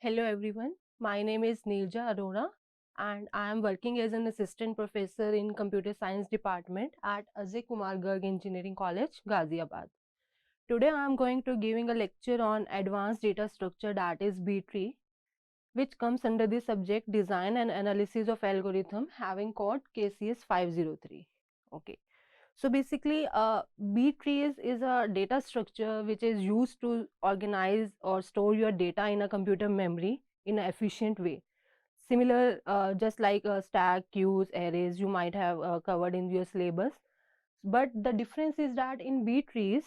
Hello everyone, my name is Neerja Arora and I am working as an assistant professor in computer science department at AKGEC Engineering College, Ghaziabad. Today I am going to giving a lecture on advanced data structure, that is B-tree, which comes under the subject design and analysis of algorithm having code KCS 503. Okay. So basically, B-tree is a data structure which is used to organize or store your data in a computer memory in an efficient way. Similar, just like stack, queues, arrays, you might have covered in your syllabus. But the difference is that in B-trees,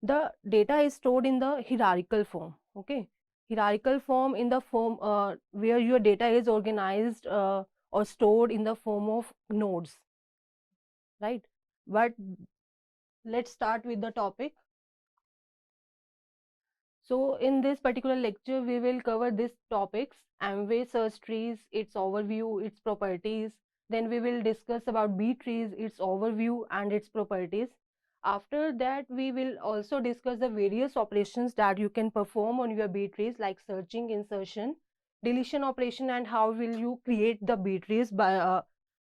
the data is stored in the hierarchical form. Okay, hierarchical form in the form where your data is organized or stored in the form of nodes, right? But let's start with the topic. So in this particular lecture, we will cover these topics: Amway search trees, its overview, its properties. Then we will discuss about B trees, its overview and its properties. After that, we will also discuss the various operations that you can perform on your B trees, like searching, insertion, deletion operation, and how will you create the B trees by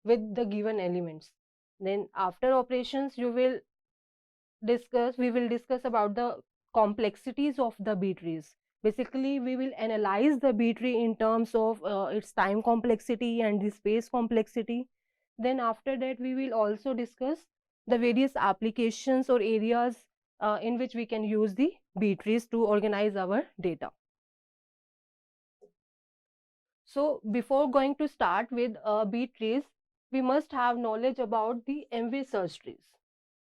with the given elements. Then after operations, we will discuss about the complexities of the B trees. Basically, we will analyze the B tree in terms of its time complexity and the space complexity. Then after that, we will also discuss the various applications or areas in which we can use the B trees to organize our data. So before going to start with B trees, we must have knowledge about the Amway search trees.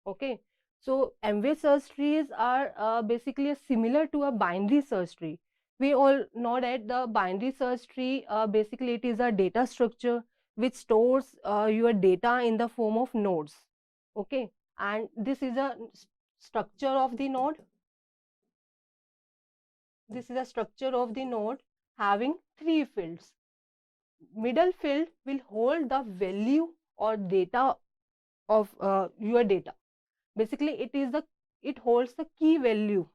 Okay, so Amway search trees are basically similar to a binary search tree. We all know that the binary search tree, basically it is a data structure which stores your data in the form of nodes. Okay, and this is a structure of the node. This is a structure of the node having three fields. Middle field will hold the value or data of your data. Basically, it holds the key value.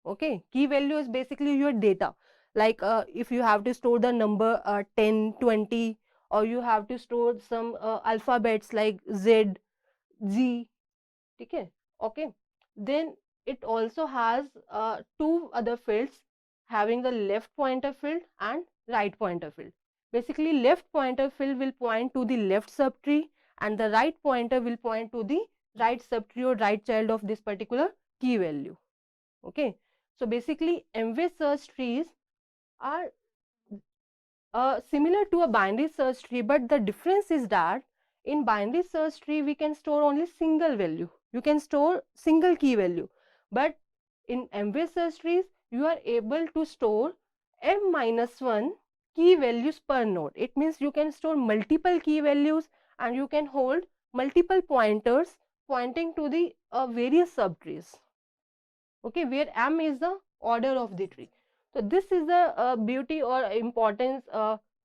Okay, key value is basically your data. Like if you have to store the number 10, 20, or you have to store some alphabets like Z, G. Okay, okay. Then it also has two other fields having the left pointer field and right pointer field. Basically, left pointer field will point to the left subtree and the right pointer will point to the right subtree or right child of this particular key value. Okay, so basically Amway search trees are similar to a binary search tree, but the difference is that in binary search tree we can store only single value. You can store single key value, but in Amway search trees you are able to store m-1 key values per node. It means you can store multiple key values and you can hold multiple pointers pointing to the various subtrees. Okay, where m is the order of the tree. So this is the beauty or importance,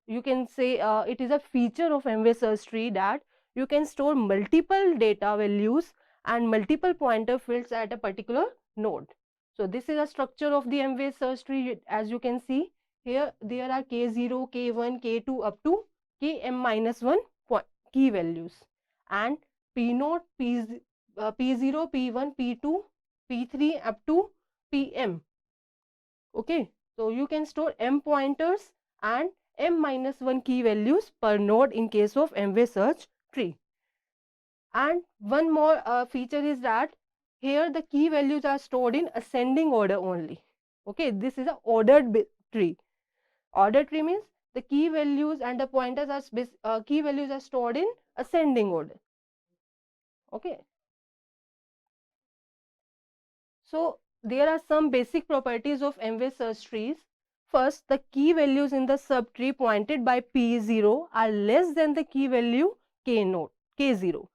you can say it is a feature of Amway search tree, that you can store multiple data values and multiple pointer fields at a particular node. So this is a structure of the Amway search tree. As you can see here, there are K0, K1, K2 up to Km-1 key values, and P0, P0, P1, P2, P3 up to Pm. Okay, so you can store m pointers and m-1 key values per node in case of Amway search tree. And one more feature is that here the key values are stored in ascending order only. Okay, this is a ordered tree. Ordered tree means the key values and the pointers are key values are stored in ascending order. Okay. So there are some basic properties of Amway search trees. First, the key values in the subtree pointed by P0 are less than the key value K0.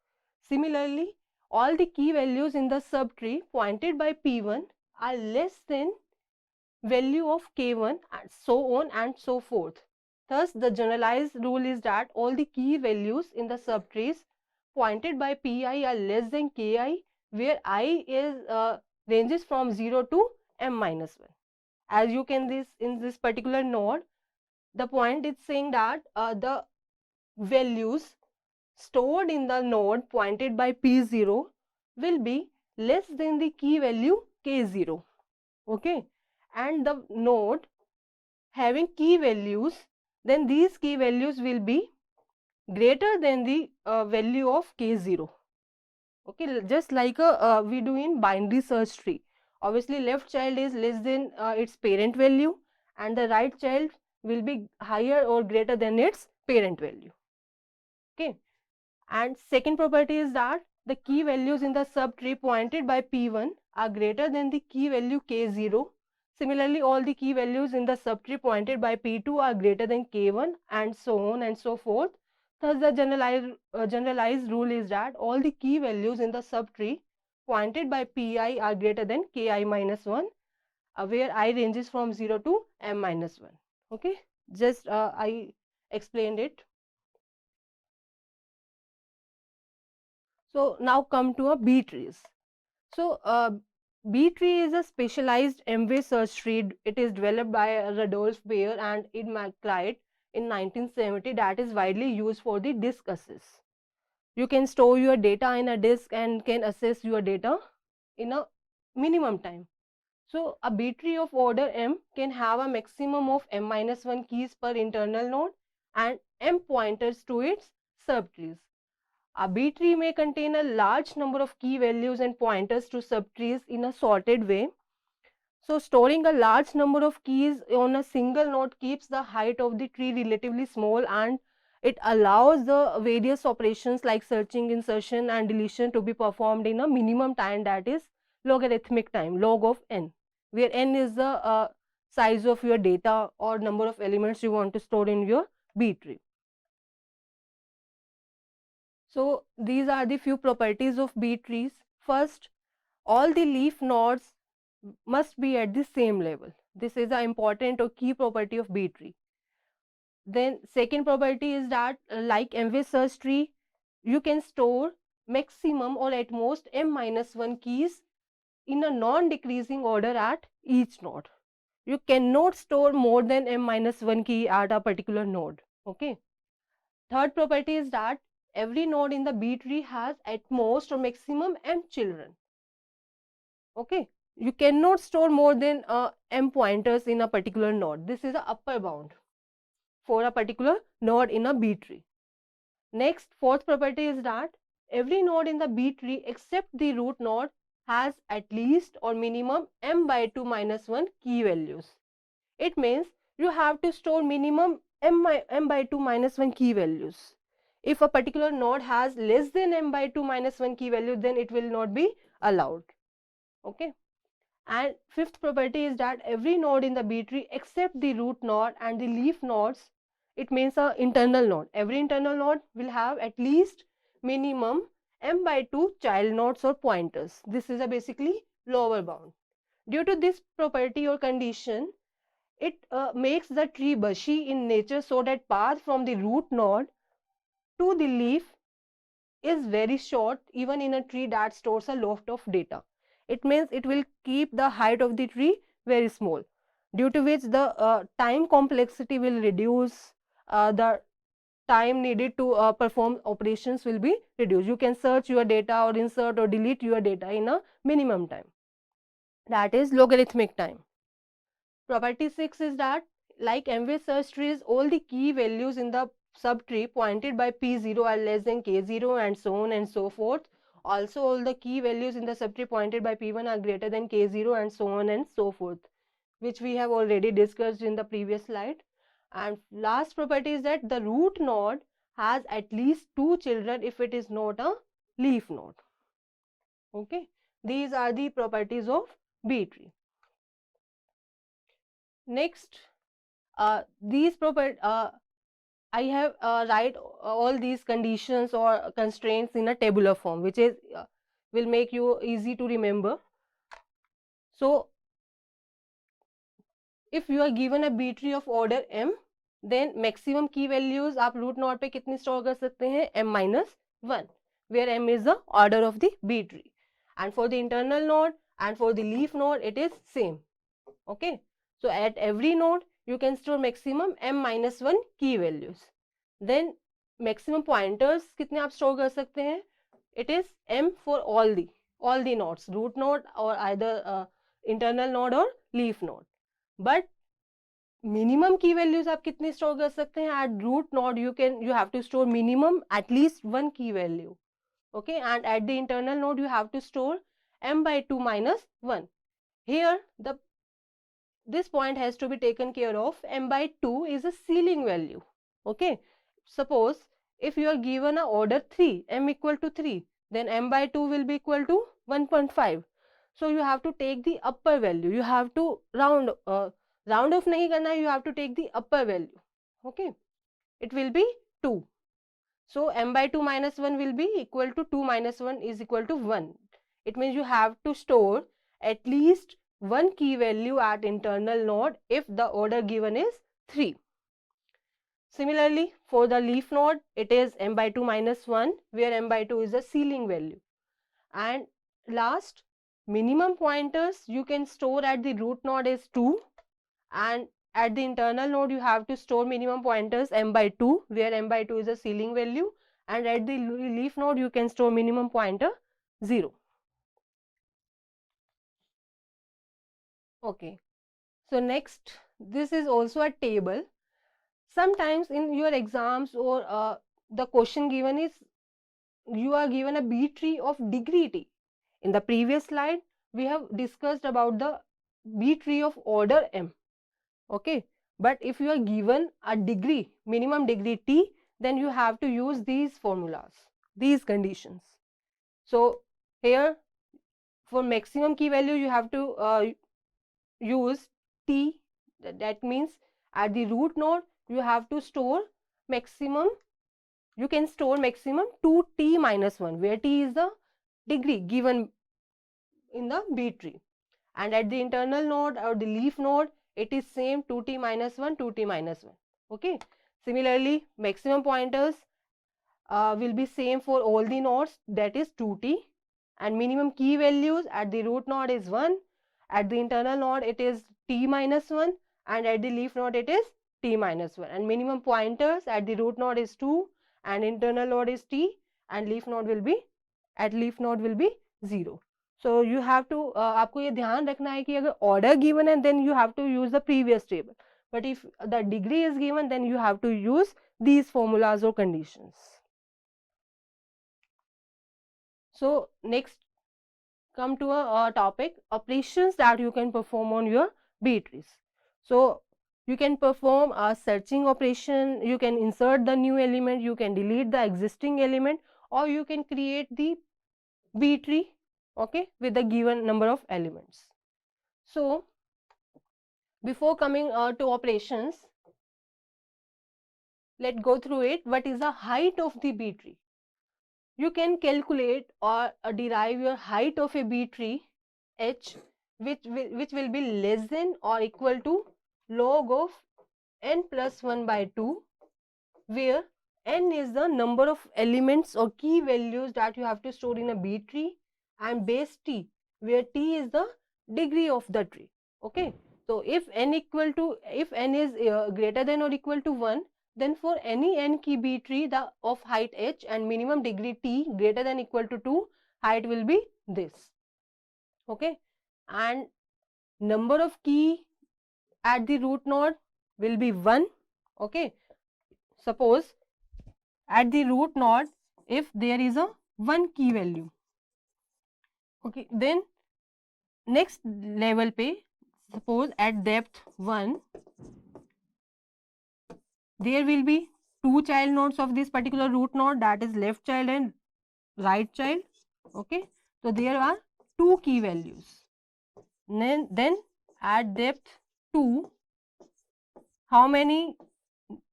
Similarly, all the key values in the subtree pointed by P1 are less than value of K1, and so on and so forth. Thus, the generalized rule is that all the key values in the subtrees pointed by Pi are less than Ki, where I is ranges from 0 to m-1. As you can in this particular node, The point is saying that the values stored in the node pointed by P0 will be less than the key value K0. Okay, and the node having key values, then these key values will be greater than the value of K0. Okay, just like we do in binary search tree. Obviously, left child is less than its parent value, and the right child will be higher or greater than its parent value. Okay, and second property is that the key values in the subtree pointed by P1 are greater than the key value K0. Similarly, all the key values in the subtree pointed by P2 are greater than K1, and so on and so forth. Thus, the generalized rule is that all the key values in the subtree pointed by Pi are greater than Ki minus 1, where I ranges from 0 to m minus 1. Okay, just I explained it. So now come to a B trees. So B tree is a specialized M-way search tree. It is developed by Rudolf Baer and Ed McCreight in 1970 that is widely used for the disk access. You can store your data in a disk and can access your data in a minimum time. So a B tree of order M can have a maximum of m minus 1 keys per internal node and m pointers to its subtrees. A B tree may contain a large number of key values and pointers to subtrees in a sorted way. So storing a large number of keys on a single node keeps the height of the tree relatively small, and it allows the various operations like searching, insertion and deletion to be performed in a minimum time, that is logarithmic time, log of n, where n is the size of your data or number of elements you want to store in your B tree. So these are the few properties of B trees. First, all the leaf nodes must be at the same level. This is an important or key property of B tree. Then second property is that like M-way search tree, you can store maximum or at most m minus 1 keys in a non-decreasing order at each node. You cannot store more than m minus 1 key at a particular node. Okay. Third property is that every node in the B tree has at most or maximum m children. Okay, you cannot store more than m pointers in a particular node. This is the upper bound for a particular node in a B tree. Next, fourth property is that every node in the B tree except the root node has at least or minimum m by 2 minus 1 key values. It means you have to store minimum m by 2 minus 1 key values. If a particular node has less than m by 2 minus 1 key value, then it will not be allowed. Okay. And fifth property is that every node in the B tree except the root node and the leaf nodes, it means a internal node. Every internal node will have at least minimum m by 2 child nodes or pointers. This is a basically lower bound. Due to this property or condition, it makes the tree bushy in nature, so that path from the root node to the leaf is very short, even in a tree that stores a lot of data. It means it will keep the height of the tree very small, due to which the time complexity will reduce, the time needed to perform operations will be reduced. You can search your data or insert or delete your data in a minimum time, that is logarithmic time. Property 6 is that like M-way search trees, all the key values in the subtree pointed by P0 are less than K0 and so on and so forth. Also, all the key values in the subtree pointed by P1 are greater than K0 and so on and so forth, which we have already discussed in the previous slide. And last property is that the root node has at least 2 children if it is not a leaf node. Okay, these are the properties of B tree. Next, these properties, I have write all these conditions or constraints in a tabular form, which is will make you easy to remember. So, if you are given a B tree of order m, then maximum key values आप root node पे कितनी store कर सकते हैं, m minus 1, where m is the order of the B tree, and for the internal node and for the leaf node it is same. Okay, so at every node you can store maximum m minus 1 key values. Then maximum pointers कितने आप store कर सकते हैं? It is m for all the nodes, root node or either internal node or leaf node. But minimum key values आप कितने store कर सकते हैं? At root node you have to store minimum at least one key value. Okay, and at the internal node you have to store m by 2 minus 1. Here this point has to be taken care of. M by 2 is a ceiling value. Okay, suppose if you are given a order 3, m equal to 3, then m by 2 will be equal to 1.5. So you have to take the upper value. You have to round off nahi karna, you have to take the upper value. Okay, it will be 2. So m by 2 minus 1 will be equal to 2 minus 1 is equal to 1. It means you have to store at least one key value at internal node if the order given is 3. Similarly, for the leaf node, it is m by 2 minus 1, where m by 2 is the ceiling value. And last, minimum pointers you can store at the root node is 2, and at the internal node you have to store minimum pointers m by 2, where m by 2 is a ceiling value, and at the leaf node you can store minimum pointer 0. Okay, so next, this is also a table. Sometimes in your exams or the question given is, you are given a B tree of degree t. In the previous slide, we have discussed about the B tree of order m. Okay, but if you are given a degree, minimum degree t, then you have to use these formulas, these conditions. So here, for maximum key value, you have to use t. That means at the root node you have to store maximum, you can store maximum 2t minus 1, where t is the degree given in the B tree, and at the internal node or the leaf node it is same 2t minus 1, 2t minus 1. Okay, similarly maximum pointers will be same for all the nodes, that is 2t, and minimum key values at the root node is 1, at the internal node it is t minus 1, and at the leaf node it is t minus 1, and minimum pointers at the root node is 2, and internal node is t, and leaf node will be 0. So you have to आपको ये ध्यान रखना है कि अगर order given है then you have to use the previous table, but if the degree is given then you have to use these formulas or conditions. So next, come to a topic, operations that you can perform on your B trees. So you can perform a searching operation, you can insert the new element, you can delete the existing element, or you can create the B tree, okay, with the given number of elements. So before coming to operations, let's go through it. What is the height of the B tree? You can calculate or derive your height of a B tree h, which will be less than or equal to log of n plus 1 by 2, where n is the number of elements or key values that you have to store in a B tree, and base t, where t is the degree of the tree. Okay, so if n is greater than or equal to 1, then for any n key B tree the of height h and minimum degree t greater than equal to 2, height will be this. Okay, and number of key at the root node will be 1. Okay, suppose at the root node if there is a 1 key value, okay, then next level pe, suppose at depth 1 there will be 2 child nodes of this particular root node, that is left child and right child. Okay, so there are 2 key values. Then at depth 2, how many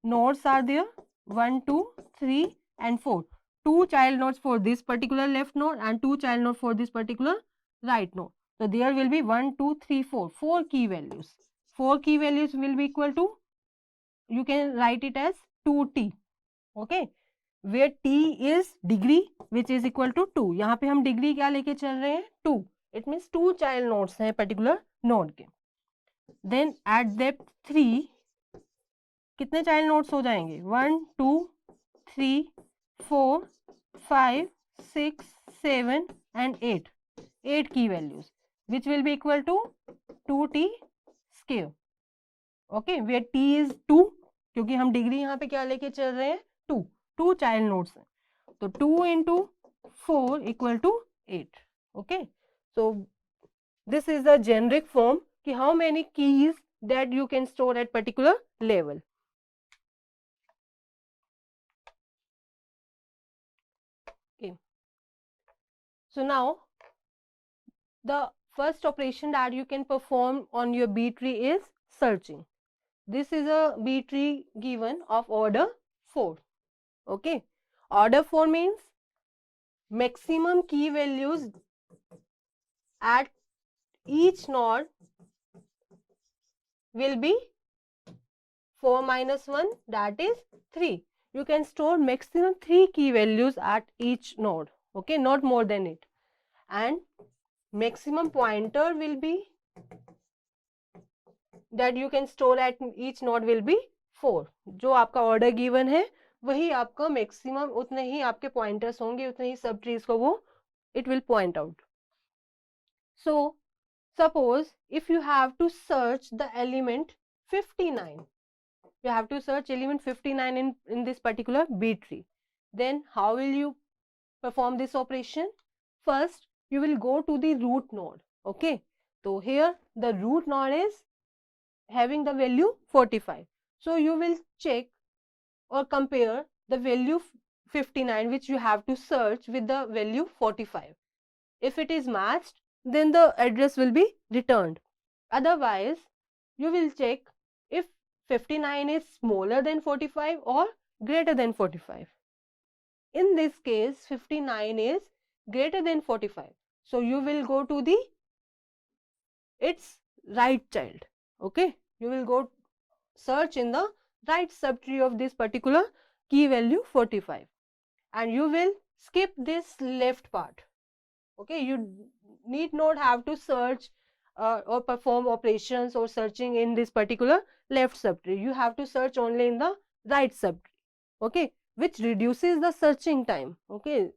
nodes are there? 1, 2, 3 and 4. 2 child nodes for this particular left node and 2 child nodes for this particular right node. So there will be 1, 2, 3, 4. 4 key values. 4 key values will be equal to, you can write it as 2t. Okay, where t is degree which is equal to 2. यहाँ पे हम degree क्या लेके चल रहे हैं? 2. It means 2 child nodes हैं particular node के. Then at depth 3 कितने चाइल्ड नोड्स हो जाएंगे? 1 2 3 4 5 6 7 and 8. 8 key values which will be equal to 2t square. Okay, where t is 2, क्योंकि हम डिग्री यहाँ पे क्या लेके चल रहे हैं? 2. 2 चाइल्ड नोड्स हैं, तो 2 into 4 equal to 8. Okay, so this is the generic form कि how many keys that you can store at particular level. Okay, so now the first operation that you can perform on your B tree is searching. This is a B tree given of order 4. Okay, order 4 means maximum key values at each node will be 4 minus 1, that is 3. You can store maximum 3 key values at each node. Okay, not more than it. And maximum pointer will be that you can store at each node will be 4. जो आपका order given है वही आपका maximum, उतने ही आपके pointers होंगे, उतने ही सब trees को वो it will point out. So suppose if you have to search the element 59, you have to search element 59 in this particular B tree, then how will you perform this operation? First you will go to the root node. Okay, so here the root node is having the value 45, so you will check or compare the value 59 which you have to search with the value 45. If it is matched, then the address will be returned. Otherwise you will check if 59 is smaller than 45 or greater than 45. In this case 59 is greater than 45, so you will go to the its right child. Okay, you will go search in the right subtree of this particular key value 45, and you will skip this left part. Okay, you need not have to search or perform operations or searching in this particular left subtree. You have to search only in the right subtree. Okay, which reduces the searching time. Okay,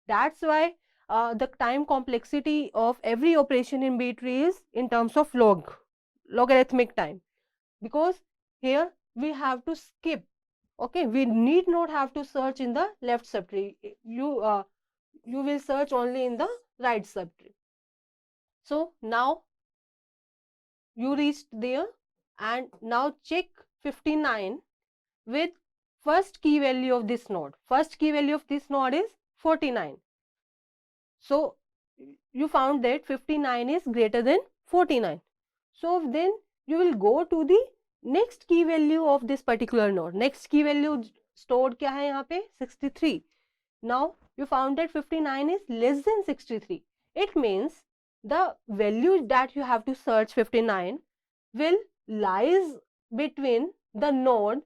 that's why the time complexity of every operation in B tree is in terms of logarithmic time, because here we have to skip. Okay, we need not have to search in the left subtree. You will search only in the right subtree. So now you reached there, and now check 59 with first key value of this node. First key value of this node is 49. So you found that 59 is greater than 49. So then you will go to the next key value of this particular node. Next key value stored क्या है यहाँ पे? 63. Now you found that 59 is less than 63. It means the value that you have to search 59 will lies between the node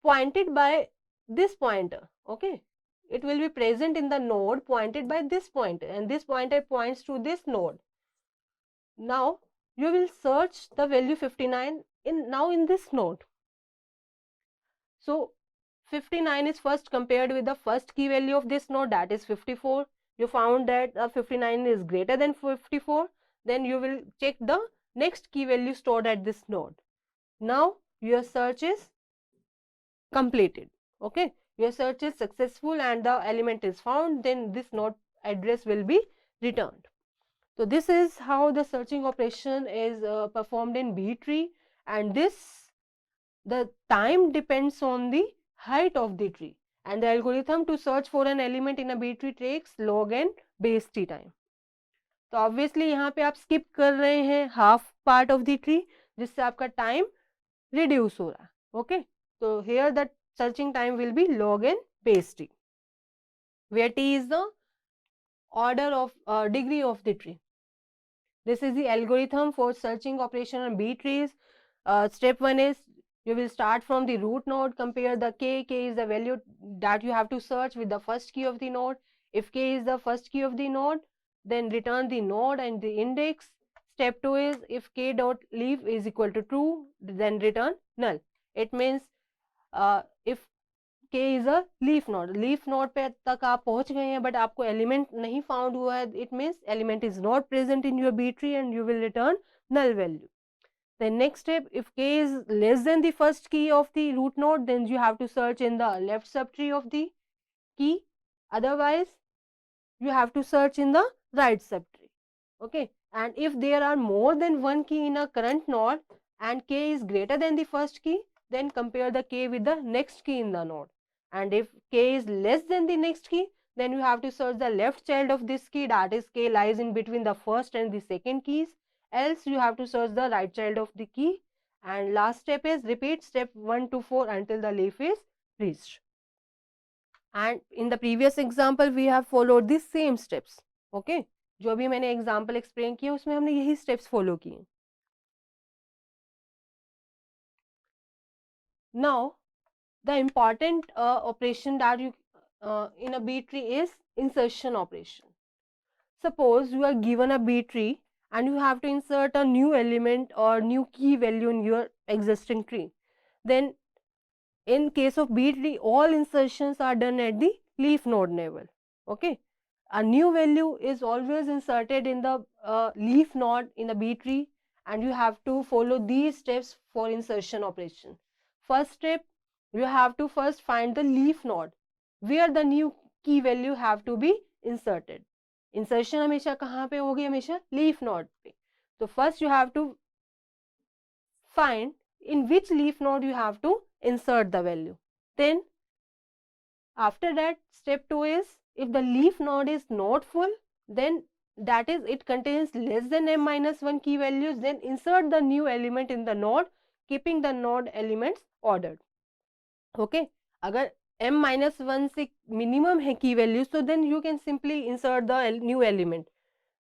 pointed by this pointer. Okay, it will be present in the node pointed by this pointer, and this pointer points to this node. Now you will search the value 59 in this node. So 59 is first compared with the first key value of this node, that is 54. You found that 59 is greater than 54. Then you will check the next key value stored at this node. Now your search is completed. Okay, your search is successful and the element is found. Then this node address will be returned. So this is how the searching operation is performed in B tree, and the time depends on the height of the tree, and the algorithm to search for an element in a B tree takes log n base t time. तो obviously यहाँ पे आप skip कर रहे हैं half part of the tree, जिससे आपका time reduce हो रहा है. Okay, so here the searching time will be log n base t, where t is the order of degree of the tree. This is the algorithm for searching operation on B trees. Step 1 is you will start from the root node, compare the k. K is the value that you have to search with the first key of the node. If k is the first key of the node, then return the node and the index. Step 2 is if k dot leaf is equal to true, then return null. It means if के is a leaf node पे तक आप पहुंच गए हैं but आपको element नहीं found हुआ है, it means element is not present in your B tree and you will return null value. Then next step, if k is less than the first key of the root node, then you have to search in the left subtree of the key. Otherwise, you have to search in the right subtree. Okay. And if there are more than one key in a current node and k is greater than the first key, then compare the k with the next key in the node. And if k is less than the next key, then you have to search the left child of this key, that is k lies in between the first and the second keys. Else you have to search the right child of the key. And last step is repeat step 1 to 4 until the leaf is reached. And in the previous example we have followed the same steps. Okay, जो भी मैंने example explain किया उसमें हमने यही steps follow किए. Now the important operation that you in a B tree is insertion operation. Suppose you are given a B tree and you have to insert a new element or new key value in your existing tree. Then in case of B tree, all insertions are done at the leaf node level. Okay. A new value is always inserted in the leaf node in the B tree, and you have to follow these steps for insertion operation. First step, you have to first find the leaf node where the new key value have to be inserted. Insertion हमेशा कहाँ पे होगी, हमेशा leaf node पे. तो first you have to find in which leaf node you have to insert the value. Then after that step 2 is if the leaf node is not full, then that is it contains less than m minus 1 key values, then insert the new element in the node keeping the node elements ordered. Okay, अगर m minus 1 से minimum है key values, so then you can simply insert the new element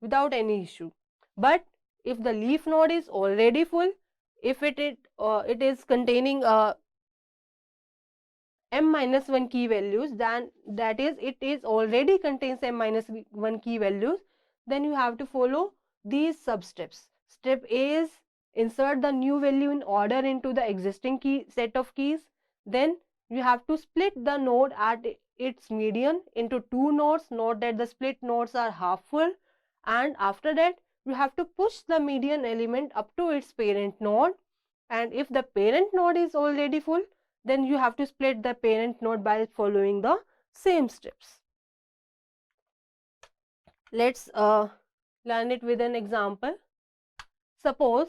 without any issue. But if the leaf node is already full, if it is containing m minus 1 key values, then that is it is already contains m minus 1 key values, then you have to follow these sub steps. Step A is insert the new value in order into the existing key set of keys. Then you have to split the node at its median into two nodes. Note that the split nodes are half full, and after that you have to push the median element up to its parent node. And if the parent node is already full, then you have to split the parent node by following the same steps. Let's learn it with an example. Suppose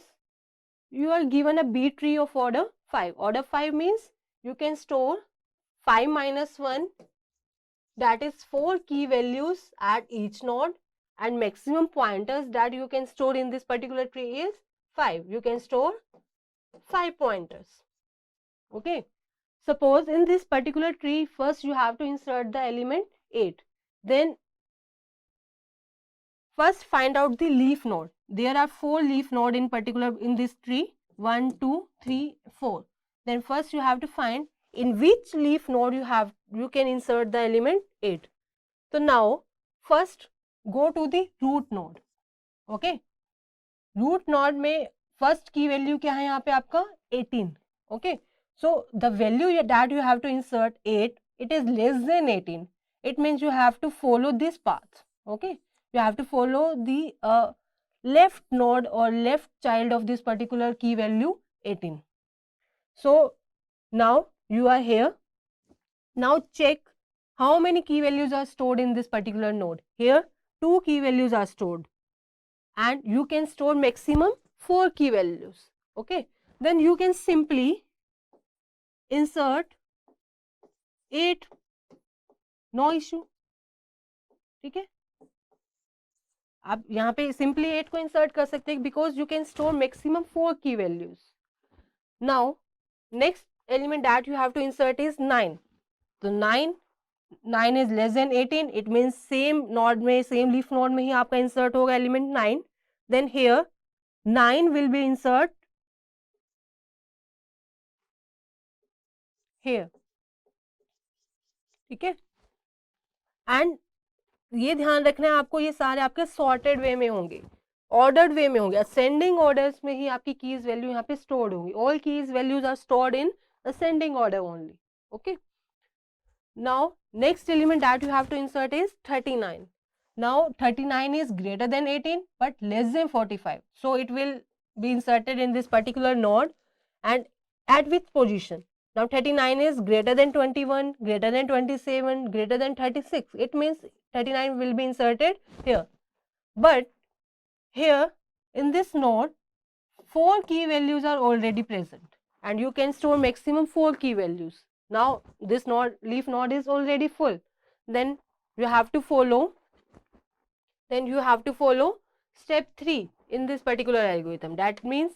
you are given a B tree of order 5. Order 5 means you can store 5 minus 1, that is 4 key values at each node, and maximum pointers that you can store in this particular tree is 5. You can store 5 pointers. Okay. Suppose in this particular tree, first you have to insert the element 8. Then first find out the leaf node. There are 4 leaf nodes in particular in this tree. 1, 2, 3, 4. Then first you have to find in which leaf node you can insert the element 8. So now first go to the root node. Okay. Root node में first key value क्या है यहाँ पे आपका 18. Okay. So the value that you have to insert 8, it is less than 18. It means you have to follow this path. Okay. You have to follow the left node or left child of this particular key value 18. So now you are here. Now check how many key values are stored in this particular node. Here 2 key values are stored, and you can store maximum 4 key values. Okay. Then you can simply insert 8. No issue. ठीक है. आप यहाँ पे simply 8 को insert कर सकते हैं because you can store maximum 4 key values. Now next element that you have to insert is 9. So 9 is less than 18. It means same node में, same leaf node में ही आपका insert होगा element 9. Then here 9 will be insert here. ठीक है. And ये ध्यान रखना है आपको, ये सारे आपके सॉर्टेड वे में होंगे, ऑर्डर्ड वे में होंगे. असेंडिंग ऑर्डर्स में ही आपकी कीज वैल्यू यहाँ पे स्टोर्ड होंगी. All keys values are stored in ascending order only. Okay. Now next element that you have to insert is 39. Now 39 is greater than 18 but less than 45. So it will be inserted in this particular node, and at which position? Now 39 is greater than 21, greater than 27, greater than 36. It means 39 will be inserted here. But here in this node, 4 key values are already present and you can store maximum 4 key values. Now this node, leaf node is already full. Then you have to follow step 3 in this particular algorithm. That means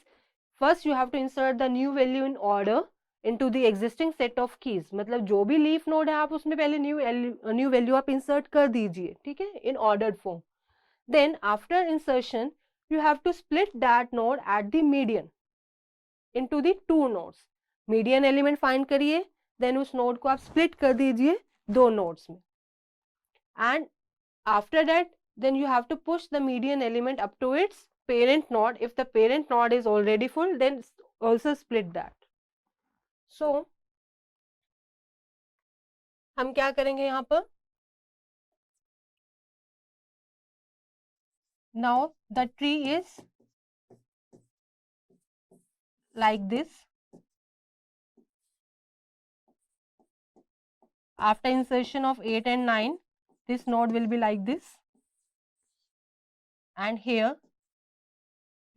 first you have to insert the new value in order into the existing set of keys. मतलब जो भी leaf node है आप उसमें पहले new value आप insert कर दीजिए, ठीक है, in ordered form. Then after insertion you have to split that node at the median into the two nodes. Median element find करिए, then उस node को आप split कर दीजिए दो nodes में. And after that then you have to push the median element up to its parent node. If the parent node is already full, then also split that. So हम क्या करेंगे यहाँ पर? Now the tree is like this. After insertion of 8 and 9, this node will be like this. And here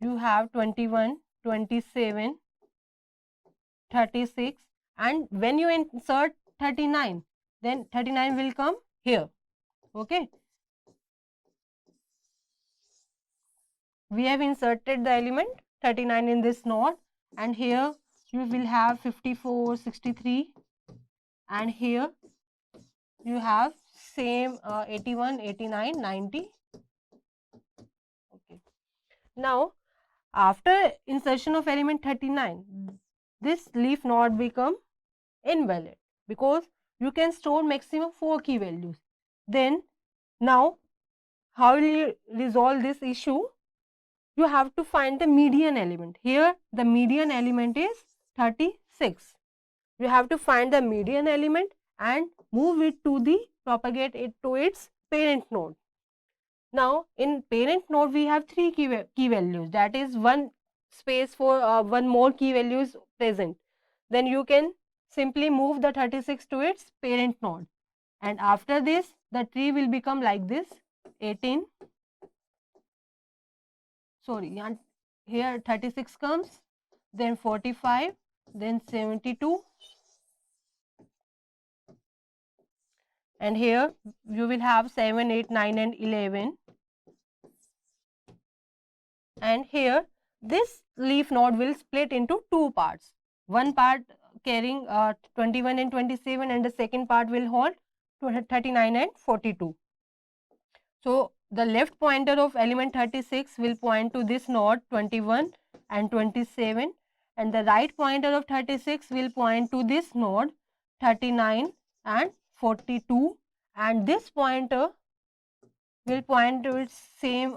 you have 21, 27, 36, and when you insert 39, then 39 will come here. Okay. We have inserted the element 39 in this node, and here you will have 54, 63, and here you have same 81, 89, 90. Okay. Now after insertion of element 39, this leaf node become invalid because you can store maximum 4 key values. Then now how will you resolve this issue? You have to find the median element. Here the median element is 36. You have to find the median element and move it to the propagate it to its parent node. Now in parent node we have 3 key values, that is one space for one more key value is present. Then you can simply move the 36 to its parent node, and after this the tree will become like this. 18, sorry, here 36 comes, then 45, then 72, and here you will have 7, 8, 9 and 11, and here this leaf node will split into two parts. One part carrying 21 and 27 and the second part will hold 39 and 42. So the left pointer of element 36 will point to this node 21 and 27, and the right pointer of 36 will point to this node 39 and 42, and this pointer will point to its same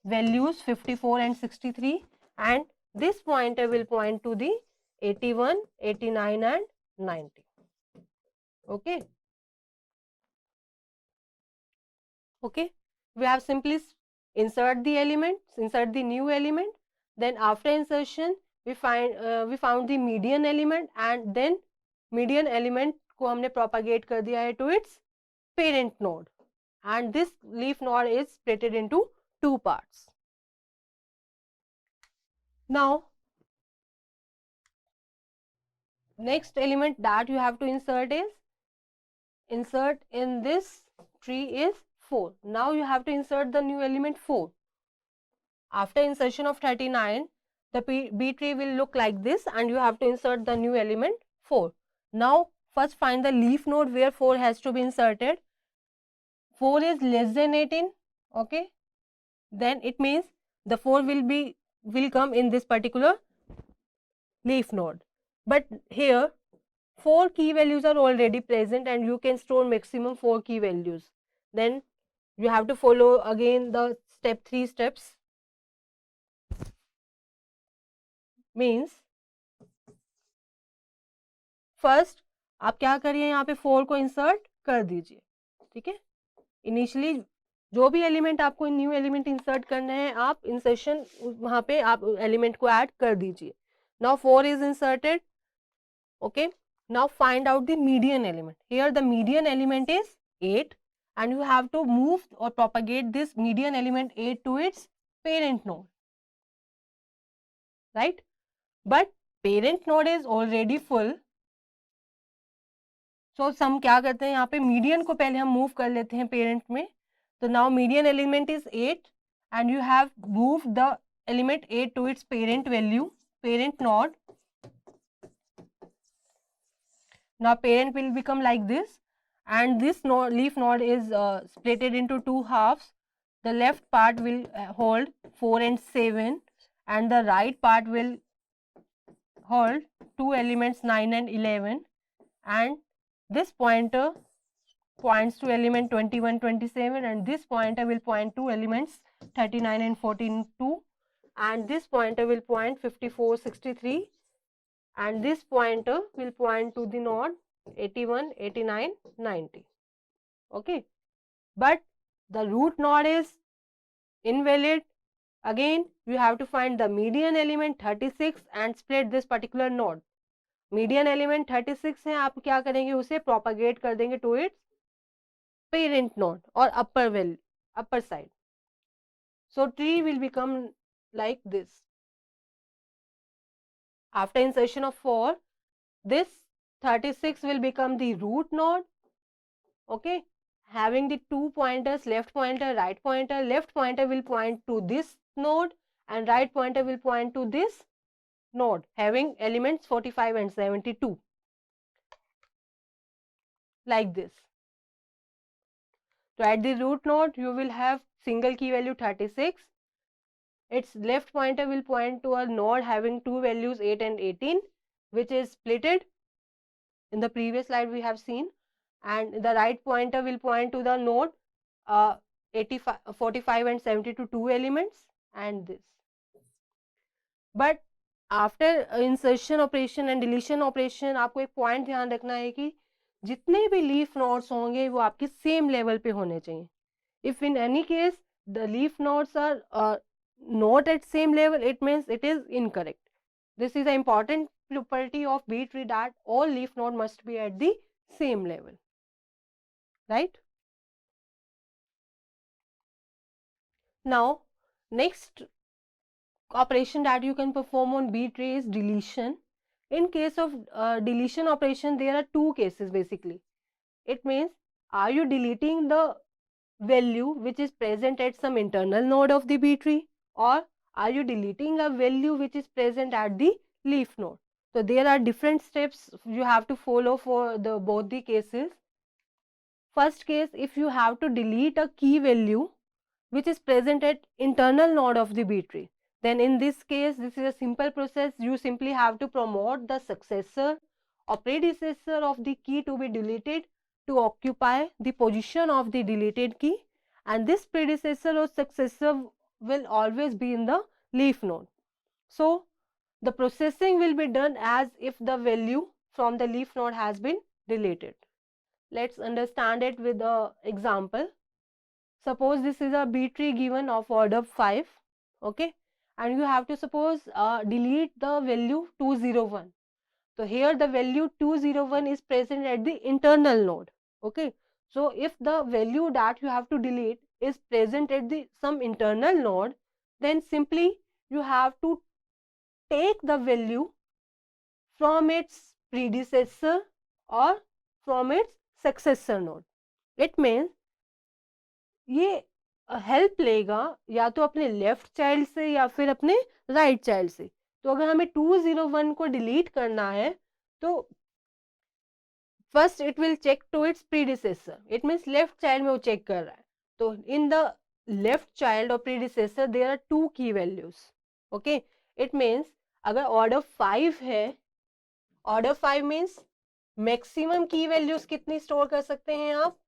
values 54 and 63, and this pointer will point to the 81, 89 and 90. Okay. Okay. We have simply insert the new element. Then after insertion we found the median element, and then median element को हमने propagate कर दिया है to its parent node, and this leaf node is split into two parts. Now next element that you have to insert in this tree is 4. Now you have to insert the new element 4. After insertion of 39, the B tree will look like this, and you have to insert the new element 4. Now first find the leaf node where 4 has to be inserted. 4 is less than 18. Okay. Then it means the 4 will come in this particular leaf node. But here 4 key values are already present and you can store maximum 4 key values. Then you have to follow again the 3 steps. Means first आप क्या करिए, यहाँ पे 4 को insert कर दीजिए, ठीक है। इनिशियली जो भी एलिमेंट आपको न्यू एलिमेंट इंसर्ट करना है, आप इंसर्शन वहाँ पे आप एलिमेंट को ऐड कर दीजिए। Now 4 is inserted, okay. Now find out the median element. Here the median element is 8 and you have to move or propagate this median element 8 to its parent node, right? But parent node is already full, so हम क्या करते हैं, यहाँ पे median को पहले हम move कर लेते हैं पेरेंट में। तो now median element is 8 and you have moved the element 8 to its parent value, parent node. Now parent will become like this, and this node, leaf node is splitted into two halves. The left part will hold 4 and 7 and the right part will hold two elements 9 and 11, and this pointer points to element 21, 27, and this pointer will point to elements 39 and 42, and this pointer will point 54, 63, and this pointer will point to the node 81, 89, 90. Okay, but the root node is invalid. Again you have to find the median element 36 and split this particular node. Median element 36 है, आप क्या करेंगे, उसे propagate कर देंगे to its parent node or upper value, upper side. So tree will become like this. After insertion of 4, this 36 will become the root node, okay, having the two pointers, left pointer, right pointer. Left pointer will point to this node and right pointer will point to this node, having elements 45 and 72, like this. So at the root node you will have single key value 36. Its left pointer will point to a node having two values 8 and 18, which is splitted. In the previous slide we have seen, and the right pointer will point to the node 85, 45 and 72, two elements, and this. But after insertion operation and deletion operation, आपको एक point ध्यान रखना है कि जितने भी leaf nodes होंगे वो आपके same level पे होने चाहिए. If in any case the leaf nodes are not at same level, it means it is incorrect. This is an important property of B tree, that all leaf node must be at the same level, right? Now next operation that you can perform on B tree is deletion. In case of deletion operation, there are two cases basically. It means, are you deleting the value which is present at some internal node of the B tree, or are you deleting a value which is present at the leaf node? So there are different steps you have to follow for the both the cases. First case, if you have to delete a key value which is present at internal node of the B tree, then in this case, this is a simple process. You simply have to promote the successor or predecessor of the key to be deleted to occupy the position of the deleted key, and this predecessor or successor will always be in the leaf node. So the processing will be done as if the value from the leaf node has been deleted. Let's understand it with an example. Suppose this is a B tree given of order 5, okay, and you have to suppose delete the value 201. So here the value 201 is present at the internal node, okay. So if the value that you have to delete is present at the some internal node, then simply you have to take the value from its predecessor or from its successor node. It means ये help लेगा या तो अपने left child से या फिर अपने right child से. तो अगर हमें 201 को डिलीट करना है तो first it will check to its predecessor. It means left child में वो चेक कर रहा है. तो इन द लेफ्ट चाइल्ड और predecessor there are two key values, okay. It means अगर ऑर्डर 5 है, order 5 means maximum key values कितनी स्टोर कर सकते हैं आप?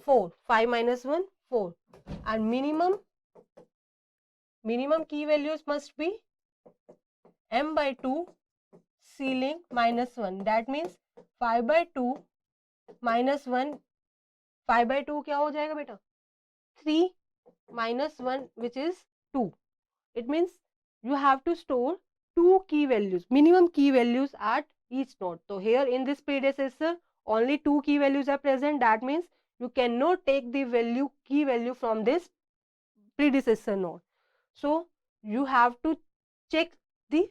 4. 5 minus 1, 4. And minimum key values must be m by 2, ceiling minus 1. That means 5 by 2 minus 1. 5 by 2 क्या हो जाएगा बेटा? 3 minus 1, which is 2. It means you have to store 2 key values, minimum key values at each node. So here in this predecessor, only 2 key values are present. That means you cannot take the key value from this predecessor node. So you have to check the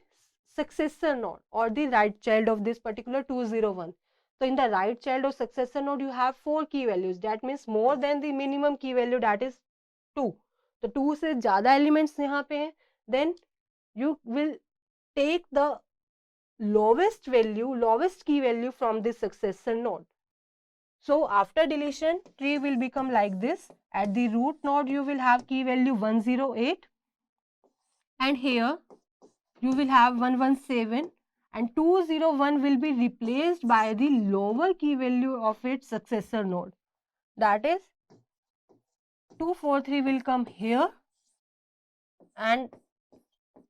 successor node or the right child of this particular 201. So in the right child or successor node, you have 4 key values. That means more than the minimum key value, that is 2. तो 2 से ज़्यादा elements यहाँ पे हैं, then you will take the lowest key value from this successor node. So after deletion, tree will become like this. At the root node, you will have key value 108, and here you will have 117, and 201 will be replaced by the lower key value of its successor node. That is 243 will come here, and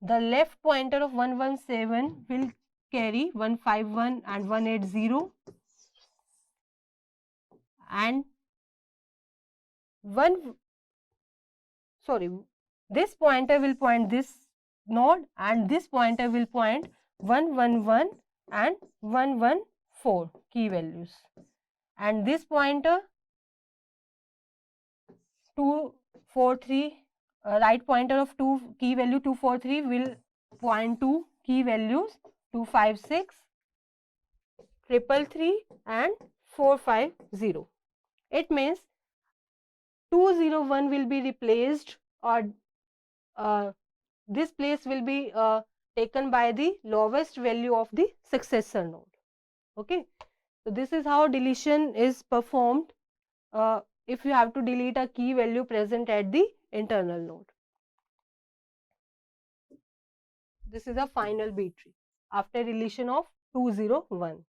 the left pointer of 117 will carry 151 and 180, and this pointer will point this node, and this pointer will point 111 and 114 key values, and this pointer 243, right pointer of key value 243 will point to key values 256, 333 and 450. It means 201 will be replaced, or this place will be taken by the lowest value of the successor node. Okay, so this is how deletion is performed if you have to delete a key value present at the internal node. This is a final B tree after deletion of 201.